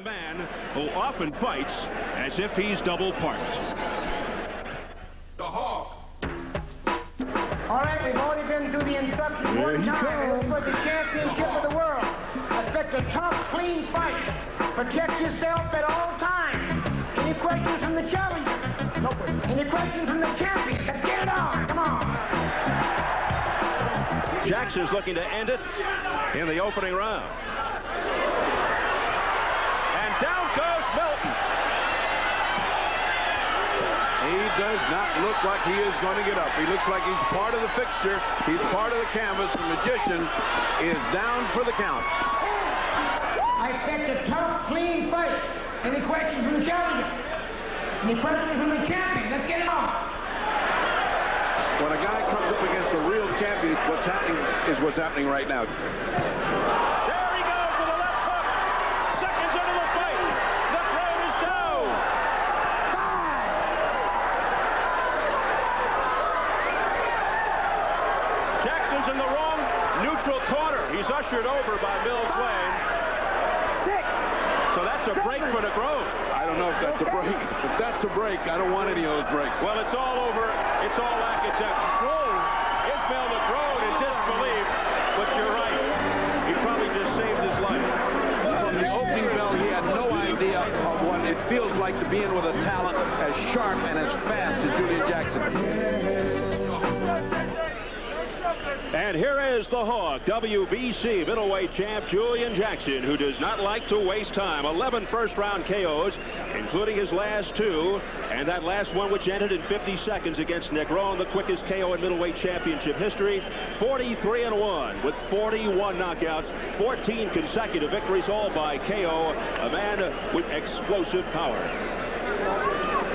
man who often fights as if he's double parked. The Hawk. All right, we've already been through the instructions one time. This was the championship of the world. Expect a tough, clean fight. Protect yourself at all times. Any questions from the challenger? No questions. Any questions from the champion? Let's get it on. Come on. Jackson's looking to end it in the opening round. And down goes Milton. He does not look like he is going to get up. He looks like he's part of the fixture. He's part of the canvas. The magician is down for the count. I expect a tough, clean fight. Any questions from the challenger? Any questions from the champion? Let's get it on. When a guy comes up against a real champion, what's happening is what's happening right now. There he goes with a left hook. Seconds into the fight. The crowd is down. 5. Jackson's in the wrong neutral corner. He's ushered over by Mills Lane. 6. So that's a break for Negron. I don't know if that's a break. If that's a break, I don't want any of those breaks. Well, it's all over. It's all academic. Ismael Negron in disbelief, but you're right. He probably just saved his life. From the opening bell, he had no idea of what it feels like to be in with a talent as sharp and as fast as Julian Jackson. And here is the Hawk, WBC middleweight champ Julian Jackson, who does not like to waste time. 11 first-round KOs, including his last 2, and that last one which ended in 50 seconds against Negron, the quickest KO in middleweight championship history. 43-1 with 41 knockouts, 14 consecutive victories, all by KO, a man with explosive power.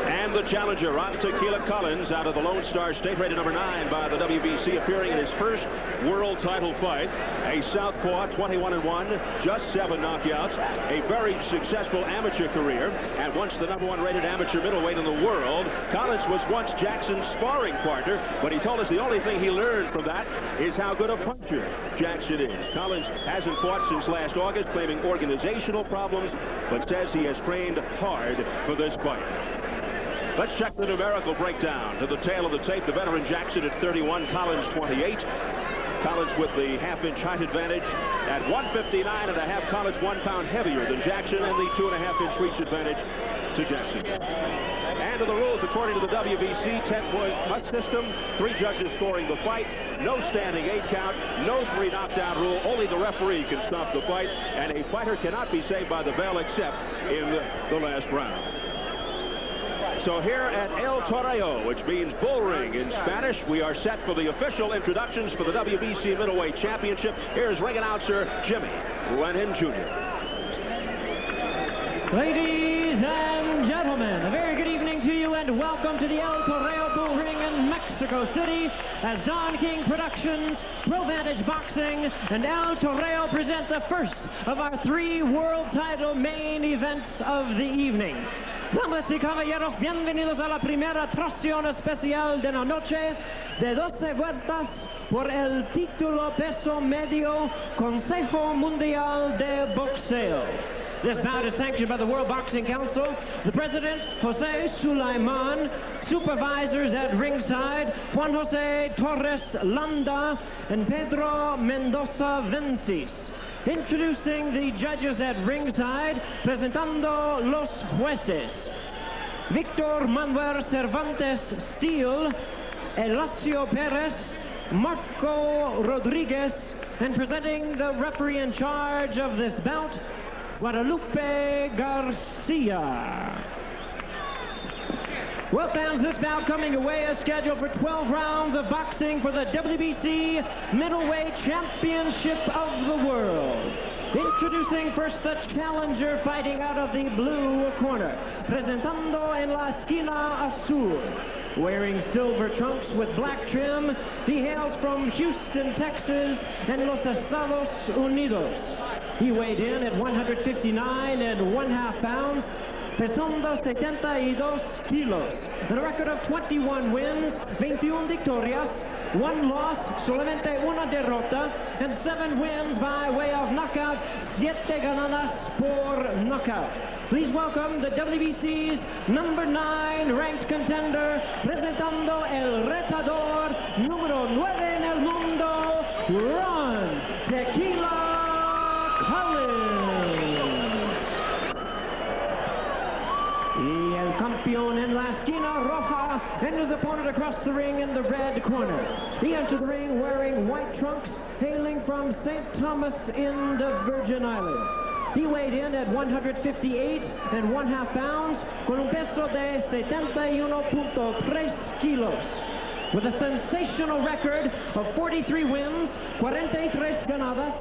And the challenger, on Tequila Collins, out of the Lone Star State, rated number 9 by the WBC, appearing in his first world title fight. A southpaw, 21-1, just 7 knockouts, a very successful amateur career, and once the number 1 rated amateur middleweight in the world. Collins was once Jackson's sparring partner, but he told us the only thing he learned from that is how good a puncher Jackson is. Collins hasn't fought since last August, claiming organizational problems, but says he has trained hard for this fight. Let's check the numerical breakdown. To the tail of the tape, the veteran Jackson at 31, Collins 28. Collins with the half-inch height advantage. At 159.5, Collins 1 pound heavier than Jackson, and the 2.5-inch reach advantage to Jackson. And to the rules, according to the WBC 10-point must system, 3 judges scoring the fight, no standing 8 count, no 3 knockdown rule, only the referee can stop the fight, and a fighter cannot be saved by the bell except in the last round. So here at El Toreo, which means bull ring in Spanish, we are set for the official introductions for the WBC Middleweight Championship. Here's ring announcer Jimmy Lennon Jr. Ladies and gentlemen, a very good evening to you and welcome to the El Toreo Bull Ring in Mexico City as Don King Productions, ProVantage Boxing, and El Toreo present the first of our 3 world title main events of the evening. Damas y caballeros, bienvenidos a la primera atracción especial de la noche de 12 vueltas por el título peso medio Consejo Mundial de Boxeo. This bout is sanctioned by the World Boxing Council, the President, Jose Sulaiman, supervisors at ringside, Juan Jose Torres Landa and Pedro Mendoza Vencis. Introducing the judges at ringside, presentando los jueces. Victor Manuel Cervantes Steele, Elacio Perez, Marco Rodriguez, and presenting the referee in charge of this bout, Guadalupe Garcia. Well, fans, this bout coming away is scheduled for 12 rounds of boxing for the WBC Middleweight Championship of the World. Introducing first the challenger fighting out of the blue corner. Presentando en la esquina azul. Wearing silver trunks with black trim, he hails from Houston, Texas, and Los Estados Unidos. He weighed in at 159.5 pounds, pesando 72 kilos, and a record of 21 wins, 21 victorias, 1 loss, solamente una derrota, and 7 wins by way of knockout, 7 ganadas por knockout. Please welcome the WBC's number 9 ranked contender, presentando el retador número 9 en el mundo, Ron Tequila Collins. Y el campeón en la esquina roja, and his opponent across the ring in the red corner. He entered the ring wearing white trunks, hailing from St. Thomas in the Virgin Islands. He weighed in at 158 1/2 pounds, con un peso de 71.3 kilos. With a sensational record of 43 wins, 43 ganadas,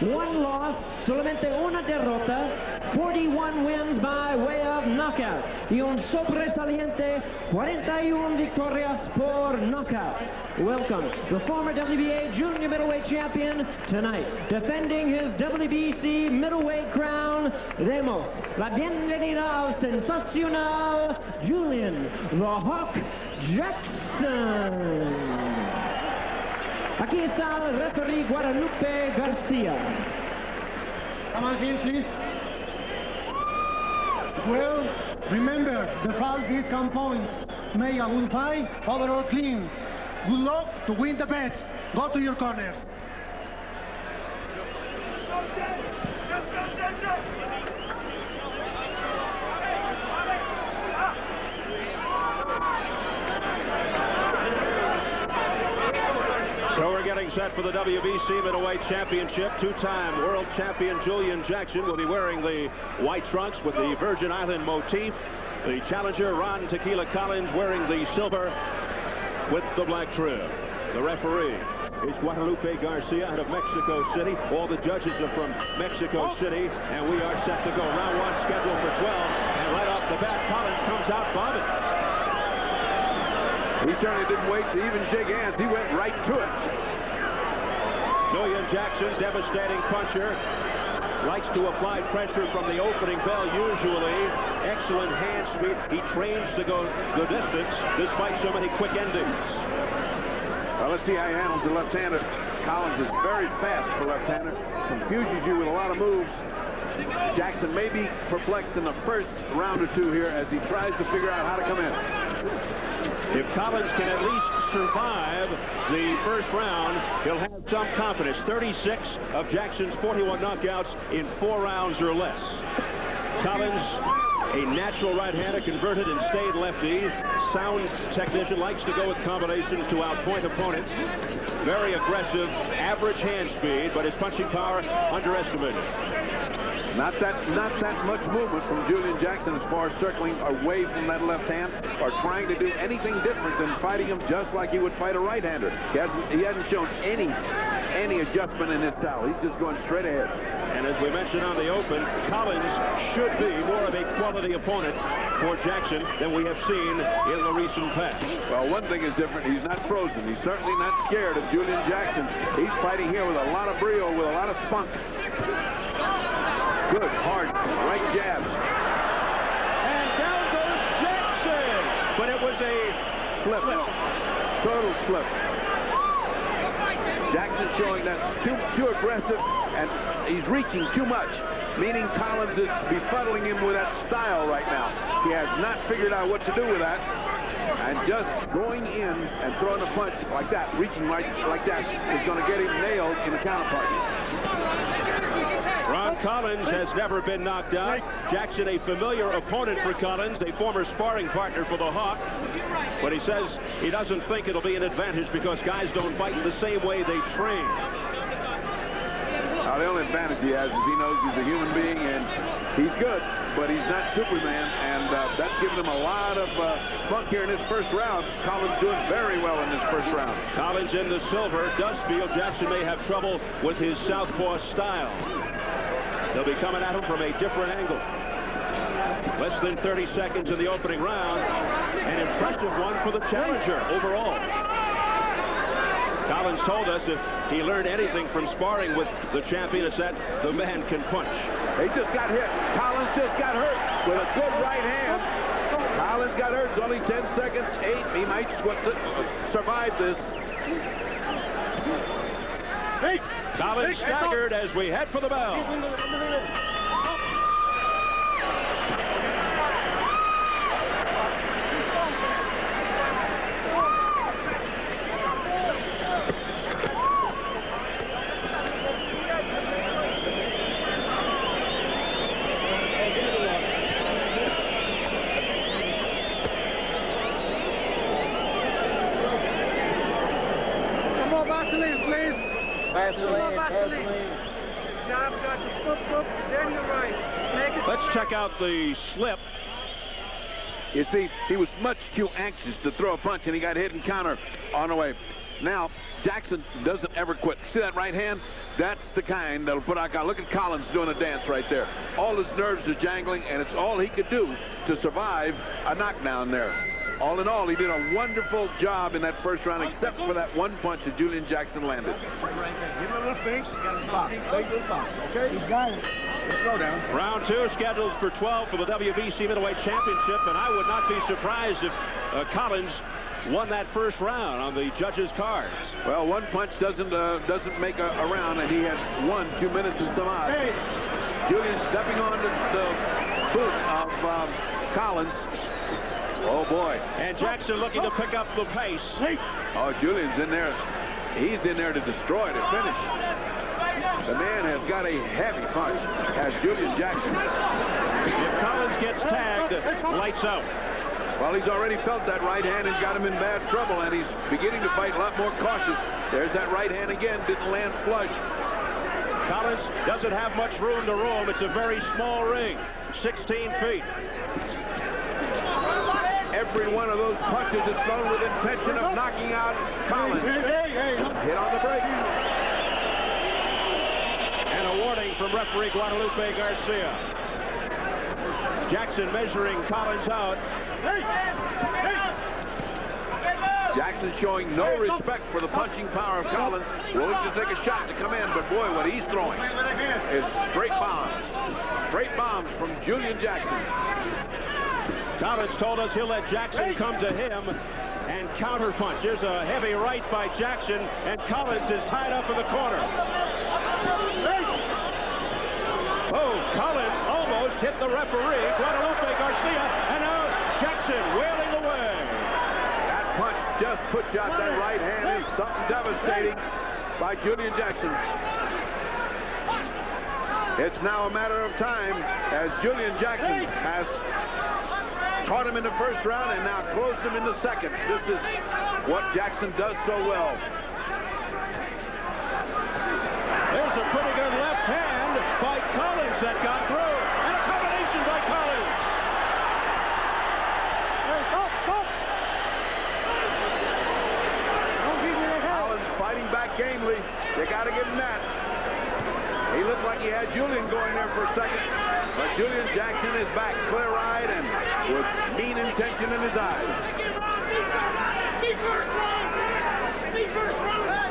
1 loss, solamente una derrota, 41 wins by way of knockout, y un sobresaliente 41 victorias por knockout. Welcome, the former WBA Junior Middleweight Champion, tonight, defending his WBC Middleweight crown. Demos la bienvenida al sensacional Julian "The Hawk" Jackson. Aquí está el referee Guadalupe Garcia. Come on in, please. Well, remember, the foul is 10 points. Make a good fight, overall clean. Good luck to win the bets. Go to your corners. So we're getting set for the WBC Middleweight Championship. 2-time world champion Julian Jackson will be wearing the white trunks with the Virgin Island motif. The challenger, Ron Tequila Collins, wearing the silver with the black trim. The referee is Guadalupe Garcia out of Mexico City. All the judges are from Mexico City, and we are set to go. Round 1 scheduled for 12, and right off the bat, Collins comes out bombing. He certainly didn't wait to even shake hands. He went right to it. Julian Jackson, devastating puncher, likes to apply pressure from the opening bell usually. Excellent hand speed. He trains to go the distance despite so many quick endings. Well, let's see how he handles the left-hander. Collins is very fast for left-hander. Confuses you with a lot of moves. Jackson may be perplexed in the first round or two here as he tries to figure out how to come in. If Collins can at least survive the first round, he'll have some confidence. 36 of Jackson's 41 knockouts in 4 rounds or less. Collins, a natural right-hander, converted and stayed lefty. Sound technician, likes to go with combinations to outpoint opponents. Very aggressive, average hand speed, but his punching power underestimated. Not that much movement from Julian Jackson as far as circling away from that left hand or trying to do anything different than fighting him just like he would fight a right-hander. He hasn't shown any adjustment in his style. He's just going straight ahead. And as we mentioned on the open, Collins should be more of a quality opponent for Jackson than we have seen in the recent past. Well, one thing is different. He's not frozen. He's certainly not scared of Julian Jackson. He's fighting here with a lot of brio, with a lot of spunk. Good, hard, right jab. And down goes Jackson. But it was a Flip. Total flip. Jackson showing that too aggressive, and he's reaching too much, meaning Collins is befuddling him with that style right now. He has not figured out what to do with that, and just going in and throwing a punch like that, reaching like that, is going to get him nailed in the counterpart. Ron Collins has never been knocked out. Jackson, a familiar opponent for Collins, a former sparring partner for the Hawk. But he says he doesn't think it'll be an advantage because guys don't fight the same way they train. The only advantage he has is he knows he's a human being and he's good, but he's not Superman, and that's given him a lot of spunk here in this first round. Collins doing very well in this first round. Collins in the silver does feel Jackson may have trouble with his southpaw style. They'll be coming at him from a different angle. Less than 30 seconds in the opening round. An impressive one for the challenger overall. Collins told us if he learned anything from sparring with the champion, it's that the man can punch. He just got hit. Collins just got hurt with a good right hand. Collins got hurt. It's only 10 seconds, 8. He might survive this. Collins staggered as we head for the bell. Let's check out the slip. You see, he was much too anxious to throw a punch, and he got hit and counter on the way. Now, Jackson doesn't ever quit. See that right hand? That's the kind that'll put out. Look at Collins doing a dance right there. All his nerves are jangling, and it's all he could do to survive a knockdown there. All in all, he did a wonderful job in that first round, except for that one punch that Julian Jackson landed. Give him a little face. Okay? He's got it. Let's go down. Round 2 scheduled for 12 for the WBC Middleweight Championship, and I would not be surprised if Collins won that first round on the judges' cards. Well, one punch doesn't make a round, and he has won 2 minutes and some odd. Hey. Julian stepping on the boot of Collins. Oh, boy. And Jackson looking to pick up the pace. Oh, Julian's in there. He's in there to destroy, to finish. The man has got a heavy punch, as Julian Jackson. If Collins gets tagged, lights out. Well, he's already felt that right hand and got him in bad trouble, and he's beginning to fight a lot more cautious. There's that right hand again, didn't land flush. Collins doesn't have much room to roam. It's a very small ring, 16 feet. Every one of those punches is thrown with intention of knocking out Collins. Hit on the break. And a warning from referee Guadalupe Garcia. Jackson measuring Collins out. Jackson showing no respect for the punching power of Collins. Willing to take a shot to come in, but boy, what he's throwing is straight bombs. Straight bombs from Julian Jackson. Collins told us he'll let Jackson come to him and counterpunch. There's a heavy right by Jackson, and Collins is tied up in the corner. Oh, Collins almost hit the referee, Guadalupe Garcia, and now Jackson wailing away. That punch just puts out that right hand. Is something devastating by Julian Jackson. It's now a matter of time as Julian Jackson has caught him in the first round and now closed him in the second. This is what Jackson does so well. There's a pretty good left hand by Collins that got through. And a combination by Collins. Collins fighting back gamely. You got to give him that. He looked like he had Julian going there for a second. But Julian Jackson is back clear-eyed and with mean intention in his eyes.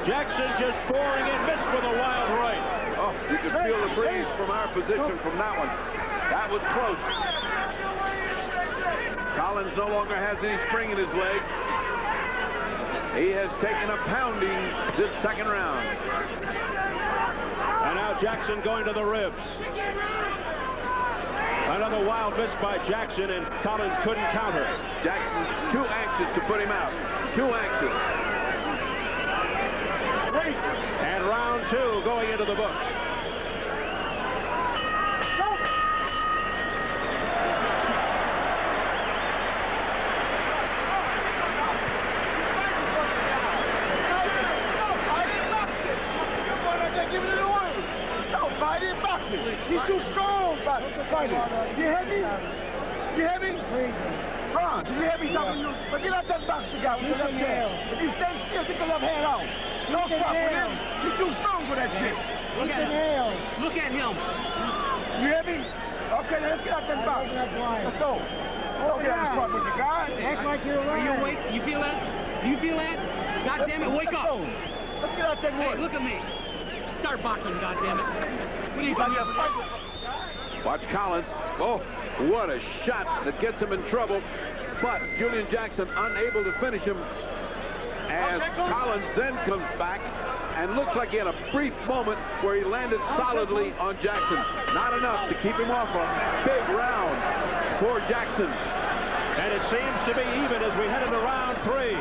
Jackson just pouring in, missed with a wild right. Oh, you can feel the breeze from our position from that one. That was close. Collins no longer has any spring in his leg. He has taken a pounding this second round. And now Jackson going to the ribs. Another wild miss by Jackson, and Collins couldn't counter. Jackson's too anxious to put him out. Too anxious. And round 2 going into the books. He's too strong, fighting. You hear me? You hear me? Huh? You hear me talking to you? But get out that box you got with your left hand. If you stay still, get the left hand out. Don't stop with him. He's too strong for that shit. Look at him. Look at him. You hear me? Okay, let's get out that box. Let's go. Don't get out this part with your guy. Act like you're right. Are you awake? You feel that? Do you feel that? God damn it, wake up. Let's get out that wood. Hey, look at me. Start boxing, God damn it. What are you doing? Watch Collins. Oh, what a shot that gets him in trouble. But Julian Jackson unable to finish him. as Collins then comes back and looks like he had a brief moment where he landed solidly on Jackson. Not enough to keep him off a big round for Jackson. And it seems to be even as we head into round 3.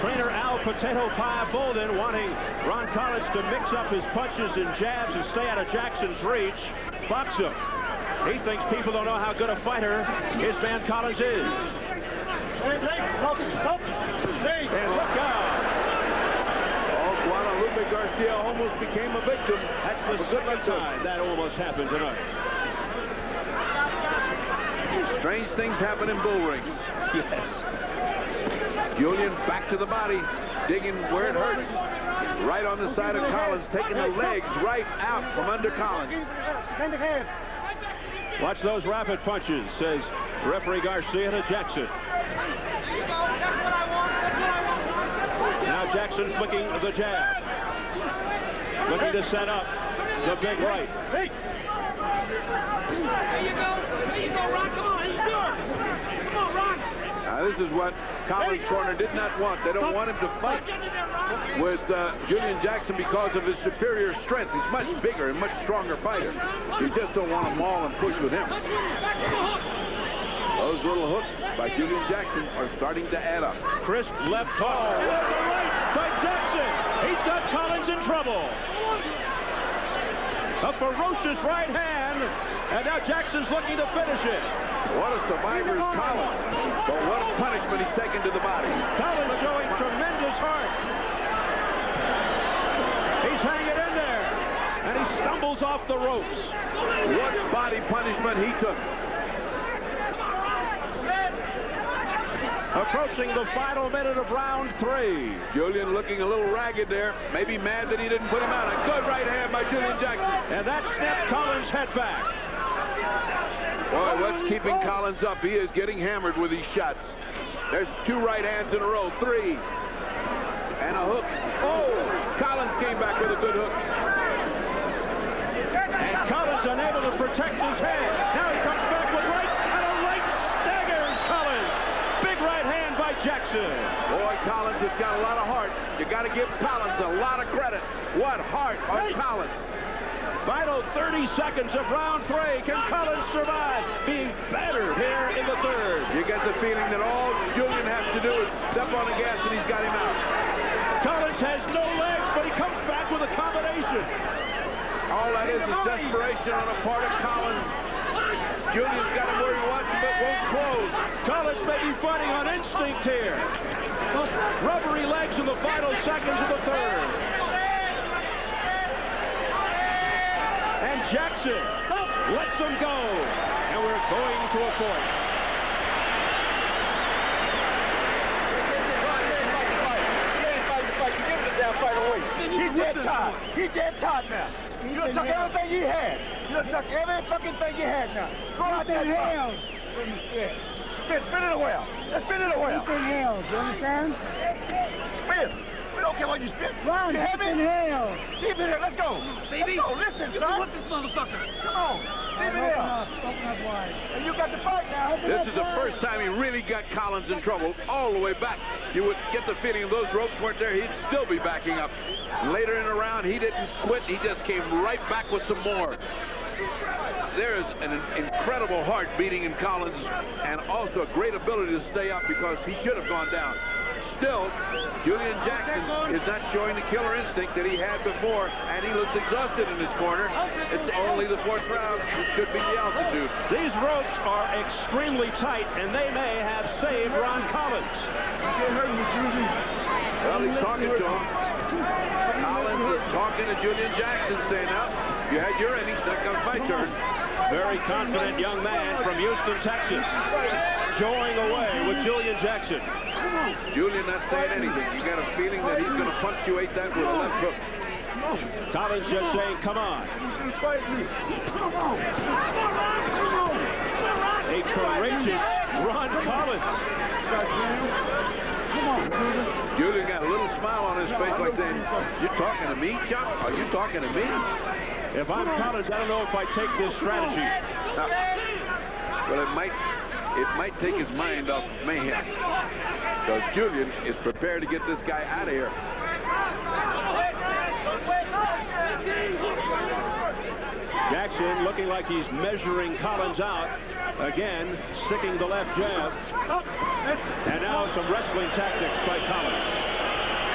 Trainer Al Potato Pie Bolden wanting Ron Collins to mix up his punches and jabs and stay out of Jackson's reach. Box him. He thinks people don't know how good a fighter his man Collins is. And look out. Oh, Guadalupe Garcia almost became a victim. That's the second time that almost happened tonight. Strange things happen in bull rings. Yes. Julian back to the body, digging where it hurts. Right on the side of Collins, taking the legs right out from under Collins. Watch those rapid punches, says referee Garcia to Jackson. Now Jackson flicking the jab. Looking to set up the big right. There you go, Ron. Come on, he's good. Come on, Ron. Now this is what Collins' corner did not want. They don't want him to fight with Julian Jackson because of his superior strength. He's much bigger and much stronger fighter. You just don't want to maul and push with him. Those little hooks by Julian Jackson are starting to add up. Crisp left ball. With the right by Jackson. He's got Collins in trouble. A ferocious right hand. And now Jackson's looking to finish it. What a survivor is Collins. But what a punishment he's taken to the body. Collins showing tremendous heart. He's hanging in there. And he stumbles off the ropes. What body punishment he took. Approaching the final minute of round 3. Julian looking a little ragged there. Maybe mad that he didn't put him out. A good right hand by Julian Jackson. And that snapped Collins' head back. Boy, what's keeping Collins up? He is getting hammered with these shots. There's 2 right hands in a row. 3. And a hook. Oh! Collins came back with a good hook. And Collins unable to protect his head. Now he comes back with rights. And a right staggers Collins. Big right hand by Jackson. Boy, Collins has got a lot of heart. You got to give Collins a lot of credit. What heart on Collins. Final 30 seconds of round 3. Can Collins survive being battered here in the 3rd? You get the feeling that all Julian has to do is step on the gas and he's got him out. Collins has no legs, but he comes back with a combination. All that is desperation on the part of Collins. Julian's got him where he wants him, but won't close. Collins may be fighting on instinct here. Rubbery legs in the final seconds of the 3rd. And Jackson lets him go. And we're going to a 4th. He's dead tired. He's dead tired now. You done took everything he had. You done took every fucking thing you had now. Go out there and hell. Spin it away. Let's spin it away. He's in hell, do you understand? Spin. We don't care what you spin. Ron, he's in hell. Keep it here. Let's go. Baby. Let's go. Listen, You son. can whip this motherfucker. Come on. Leave it here. Open up wide. And you got to fight now. This is the first time he really got Collins in trouble all the way back. You would get the feeling if those ropes weren't there, he'd still be backing up. Later in the round, he didn't quit. He just came right back with some more. There is an incredible heart beating in Collins and also a great ability to stay up because he should have gone down. Still, Julian Jackson is not showing the killer instinct that he had before, and he looks exhausted in his corner. It's only the 4th round. It should be the altitude. These ropes are extremely tight, and they may have saved Ron Collins. Well, he's talking to him. Collins is talking to Julian Jackson, saying, now, you had your innings, now comes my turn. Very confident young man from Houston, Texas, joying away with Julian Jackson. Julian not saying anything. You got a feeling that he's going to punctuate that with a left hook. Collins just saying, come on. A courageous Ron Collins. Julian got a little smile on his face like saying, you talking to me, Chuck? Are you talking to me? If I'm Collins, I don't know if I take this strategy. Well, it might it might take his mind off mayhem. Because Julian is prepared to get this guy out of here. Jackson looking like he's measuring Collins out. Again, sticking the left jab. And now some wrestling tactics by Collins.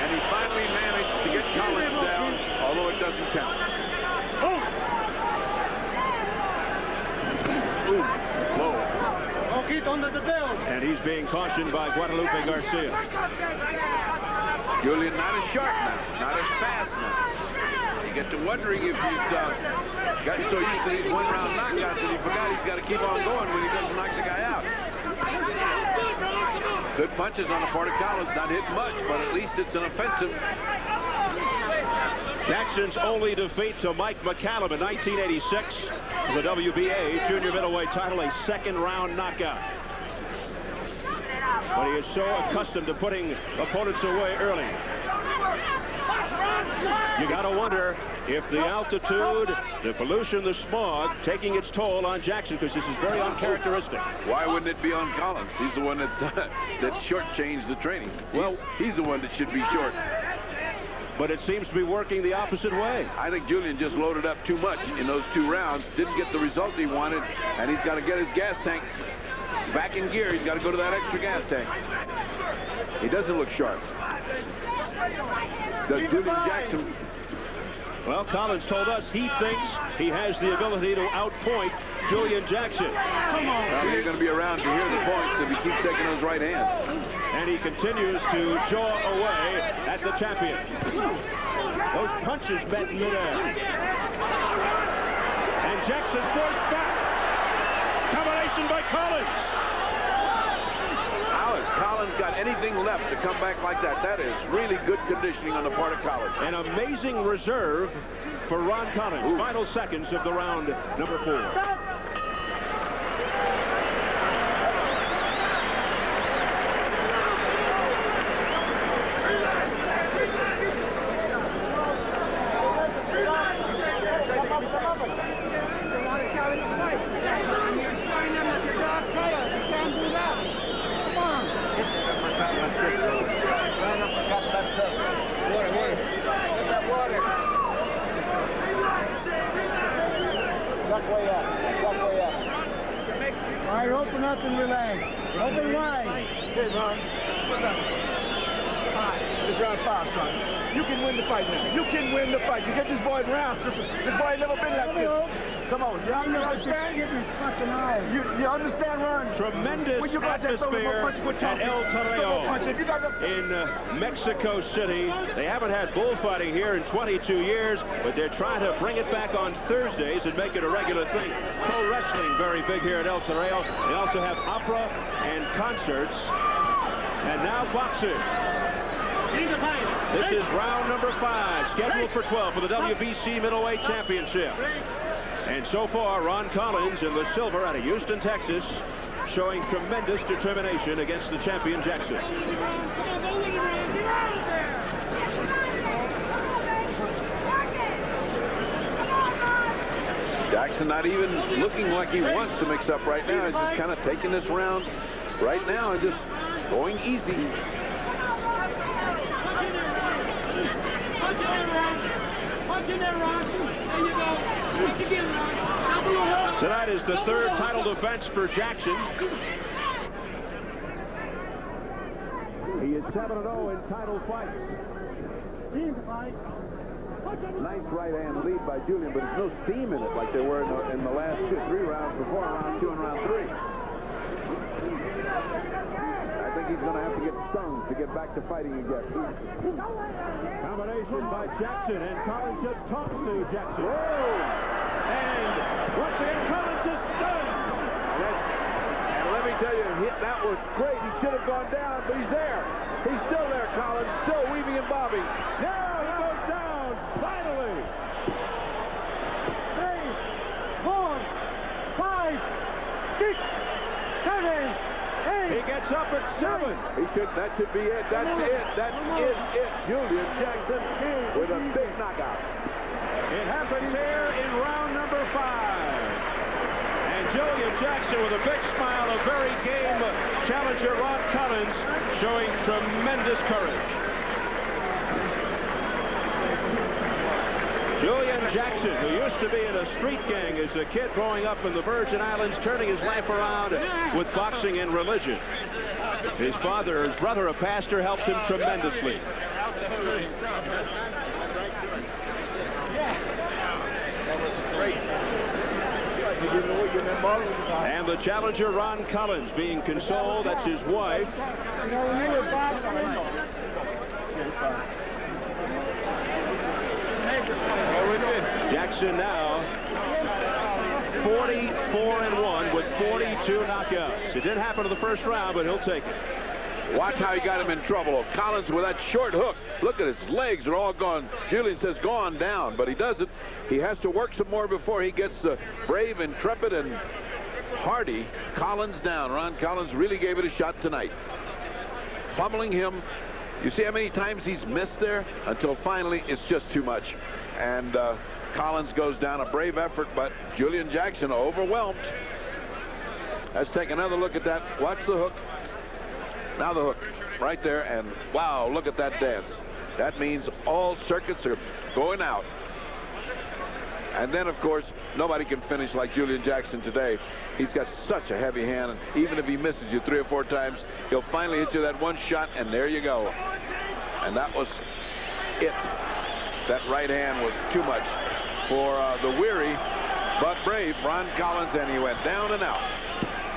And he finally managed to get Collins down, although it doesn't count. Ooh, low. And he's being cautioned by Guadalupe Garcia. Julian not as sharp now, not as fast now. You get to wondering if he's gotten so used to these one-round knockouts that he forgot he's got to keep on going when he doesn't knock the guy out. Good punches on the part of Collins, not hit much, but at least it's an offensive. Jackson's only defeat to Mike McCallum in 1986 for the WBA Junior Middleweight Title, a second-round knockout. But he is so accustomed to putting opponents away early. You got to wonder if the altitude, the pollution, the smog taking its toll on Jackson, because this is very uncharacteristic. Why wouldn't it be on Collins? He's the one that shortchanged the training. Well, he's the one that should be short. But it seems to be working the opposite way. I think Julian just loaded up too much in those 2 rounds, didn't get the result he wanted, and he's got to get his gas tank back in gear. He's got to go to that extra gas tank. He doesn't look sharp. Does Julian Jackson? Well, Collins told us he thinks he has the ability to outpoint Julian Jackson. Come on. Well, he's going to be around to hear the points if he keeps taking those right hands. And he continues to jaw away at the champion. Those punches met in midair. And Jackson forced back. Combination by Collins. How has Collins got anything left to come back like that? That is really good conditioning on the part of Collins. An amazing reserve for Ron Collins. Ooh. Final seconds of the round number 4. All right, open up and relax. Open wide. Hey, Ron. It's round 5, son. You can win the fight now. You can win the fight. You get this boy rounds. This boy ain't never been like this. Come on. You understand? You understand, Ron? Tremendous atmosphere at El Toreo in Mexico City. They haven't had bullfighting here in 22 years, but they're trying to bring it back on Thursdays and make it a regular thing. Pro wrestling very big here at El Toreo. They also have opera and concerts. And now boxing. This is round number 5, scheduled for 12 for the WBC Middleweight Championship. And so far, Ron Collins in the silver out of Houston, Texas, showing tremendous determination against the champion Jackson. Jackson not even looking like he wants to mix up right now. He's just kind of taking this round right now and just going easy. Tonight is the 3rd title defense for Jackson. He is 7-0 in title fights. Nice right-hand lead by Julian, but there's no steam in it like there were in the last 2-3 rounds before, round 2 and round 3. I think he's going to have to get stung to get back to fighting again. Combination by Jackson, and Collins just talks to Jackson. Whoa! And once again, Collins is stunned. And let me tell you, that was great. He should have gone down, but he's there. He's still there, Collins, still weaving and bobbing. Now he goes down, finally. 3, 4, 5, 6, 7, 8. He gets up at 7. That should be it. That's it. That is it. Julian Jackson with a big knockout. It happens here in round number 5. And Julian Jackson with a big smile the very game challenger Ron Collins showing tremendous courage. Julian Jackson, who used to be in a street gang as a kid growing up in the Virgin Islands, turning his life around with boxing and religion. His father, his brother, a pastor, helped him tremendously. And the challenger, Ron Collins, being consoled. That's his wife. Jackson now 44-1 with 42 knockouts. It didn't happen in the first round, but he'll take it. Watch how he got him in trouble. Collins with that short hook. Look at his legs are all gone. Julian says gone down, but he doesn't. He has to work some more before he gets brave, intrepid, and hardy Collins down. Ron Collins really gave it a shot tonight. Pummeling him. You see how many times he's missed there? Until finally it's just too much. And Collins goes down. A brave effort, but Julian Jackson overwhelmed. Let's take another look at that. Watch the hook. Now the hook right there, and wow, look at that dance. That means all circuits are going out. And then, of course, nobody can finish like Julian Jackson today. He's got such a heavy hand, and even if he misses you 3 or 4 times, he'll finally hit you that one shot, and there you go. And that was it. That right hand was too much for the weary but brave Ron Collins, and he went down and out.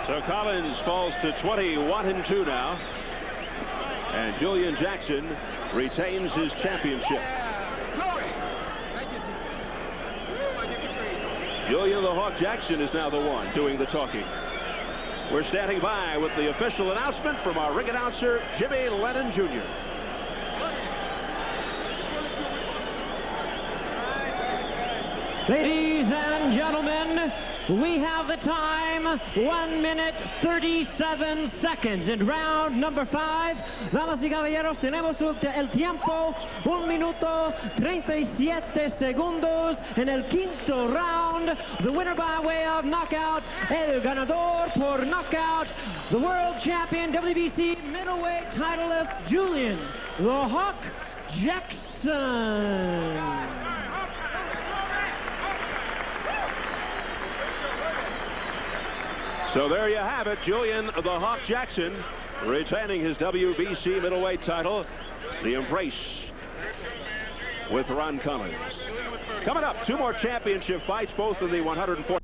So Collins falls to 21-2 now, and Julian Jackson retains his championship. Julian the Hawk Jackson is now the one doing the talking. We're standing by with the official announcement from our ring announcer, Jimmy Lennon Jr. Ladies and gentlemen, we have the time, 1 minute 37 seconds in round number 5. Damas y caballeros, tenemos el tiempo, 1 minuto 37 segundos en el quinto round. The winner by way of knockout, el ganador por knockout, the world champion WBC middleweight titleist Julian the Hawk Jackson. So there you have it, Julian the Hawk Jackson retaining his WBC middleweight title. The embrace with Ron Collins. Coming up, 2 more championship fights, both in the 140.